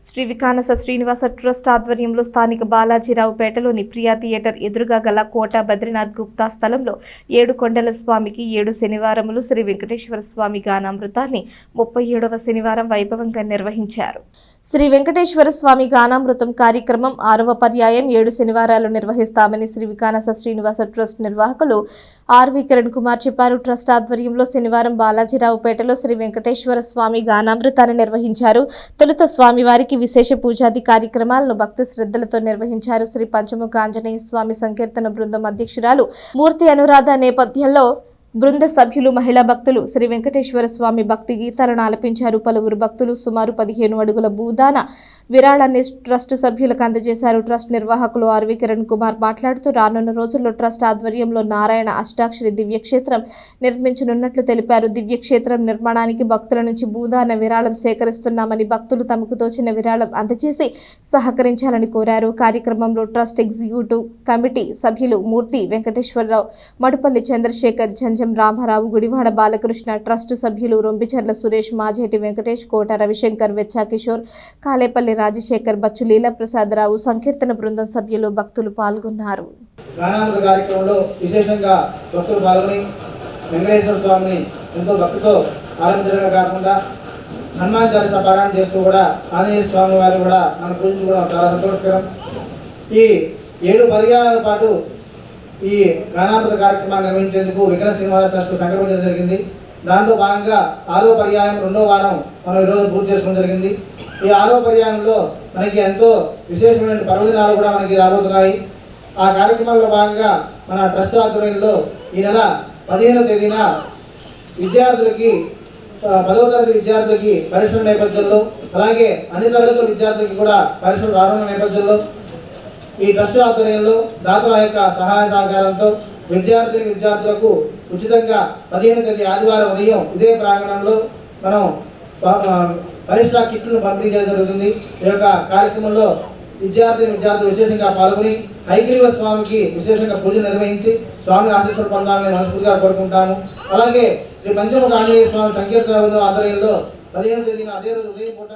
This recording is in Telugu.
శ్రీ వికానస శ్రీనివాస ట్రస్ట్ ఆధ్వర్యంలో స్థానిక బాలాజీరావుపేటలోని ప్రియా థియేటర్ ఎదురుగా గల కోట బద్రీనాథ్ గుప్తా స్థలంలో 7 కొండల స్వామికి 7 శనివారములు శ్రీ వెంకటేశ్వర స్వామి గానామృతాన్ని 37వ శనివారం వైభవంగా నిర్వహించారు. శ్రీ వెంకటేశ్వర స్వామి గానామృతం కార్యక్రమం 6వ పర్యాయం 7 శనివారాలు నిర్వహిస్తామని శ్రీ వికానస శ్రీనివాస ట్రస్ట్ నిర్వాహకులు ఆర్వి కిరణ్ కుమార్ చెప్పారు. ట్రస్ట్ ఆధ్వర్యంలో శనివారం బాలాజీరావుపేటలో శ్రీ వెంకటేశ్వర స్వామి గానామృతాన్ని నిర్వహించారు. తొలుత స్వామివారికి విశేష పూజాది కార్యక్రమాలను భక్తి శ్రద్ధలతో నిర్వహించారు. శ్రీ పంచముఖ ఆంజనేయ స్వామి సంకీర్తన బృందం అధ్యక్షురాలు మూర్తి అనురాధ నేపథ్యంలో బృంద సభ్యులు మహిళా భక్తులు శ్రీ వెంకటేశ్వర స్వామి భక్తి గీతాలను ఆలపించారు. పలువురు భక్తులు సుమారు 15 అడుగుల భూదాన విరాళాన్ని ట్రస్ట్ సభ్యులకు అందజేశారు. ట్రస్ట్ నిర్వాహకులు ఆర్వి కిరణ్ కుమార్ మాట్లాడుతూ రానున్న రోజుల్లో ట్రస్ట్ ఆధ్వర్యంలో నారాయణ అష్టాక్షరి దివ్యక్షేత్రం నిర్మించనున్నట్లు తెలిపారు. దివ్యక్షేత్రం నిర్మాణానికి భక్తుల నుంచి భూదాన విరాళం సేకరిస్తున్నామని, భక్తులు తమకు తోచిన విరాళం అందజేసి సహకరించాలని కోరారు. కార్యక్రమంలో ట్రస్ట్ ఎగ్జిక్యూటివ్ కమిటీ సభ్యులు మూర్తి వెంకటేశ్వరరావు, మడుపల్లి చంద్రశేఖర్, జంజం రామారావు, గుడివాడ బాలకృష్ణ, ట్రస్ట్ సభ్యులు రొంబిచర్ల సురేష్, మాజేటి వెంకటేష్, కోట రవిశంకర్, వెచ్చా కిషోర్, కాలేపల్లి రాజశేఖర్, బచ్చు లీలా ప్రసాదరావు, సంకీర్తన బృందం సభ్యులు భక్తులు పాల్గొన్నారు. గానామృత కార్యక్రమంలో విశేషంగా భక్తులు పాల్గొని వెంకటేశ్వర స్వామిని ఎంతో భక్తితో ఆరాధించడమే కాకుండా హనుమాన్ చాలీసా పారాయణ చేస్తూ కూడా ఆంజనేయ స్వామి వారిని కూడా మనం పూజించుకోవడం చాలా సంతోషకరం. ఈ 7 పర్యాయాల పాటు ఈ గానామృత కార్యక్రమాన్ని నిర్వహించేందుకు వికానస శ్రీనివాస ట్రస్ట్ సంకల్పించడం జరిగింది. దాంట్లో భాగంగా 6వ పర్యాయం 2వ వారం మనం ఈరోజు పూర్తి చేసుకోవడం జరిగింది. ఈ 6వ పర్యాయంలో మనకి ఎంతో విశేషమైన పర్వదినాలు కూడా మనకి రాబోతున్నాయి. ఆ కార్యక్రమాల్లో భాగంగా మన ట్రస్ట్ ఆధ్వర్యంలో ఈ నెల 15వ తేదీన విద్యార్థులకి 10వ తరగతి విద్యార్థులకి పరీక్షల నేపథ్యంలో, అలాగే అన్ని తరగతుల విద్యార్థులకి కూడా పరీక్షలు రానున్న నేపథ్యంలో ఈ ట్రస్ట్ ఆధ్వర్యంలో దాతల యొక్క సహాయ సహకారంతో విద్యార్థులకు ఉచితంగా 15వ తేదీ ఆదివారం ఉదయం ఇదే ప్రాంగణంలో మనం పరీక్షా కిట్లను పంపిణీ చేయడం జరుగుతుంది. ఈ యొక్క కార్యక్రమంలో విద్యార్థులు విశేషంగా పాల్గొని హైగ్రీవ స్వామికి విశేషంగా పూజలు నిర్వహించి స్వామి ఆశీస్సులు పొందాలని మనస్ఫూర్తిగా కోరుకుంటాము. అలాగే శ్రీ పంచముఖ ఆంజనేయ స్వామి సంకీర్తన ఆధ్వర్యంలో 15వ తేదీన అదే రోజు ఉదయం పూట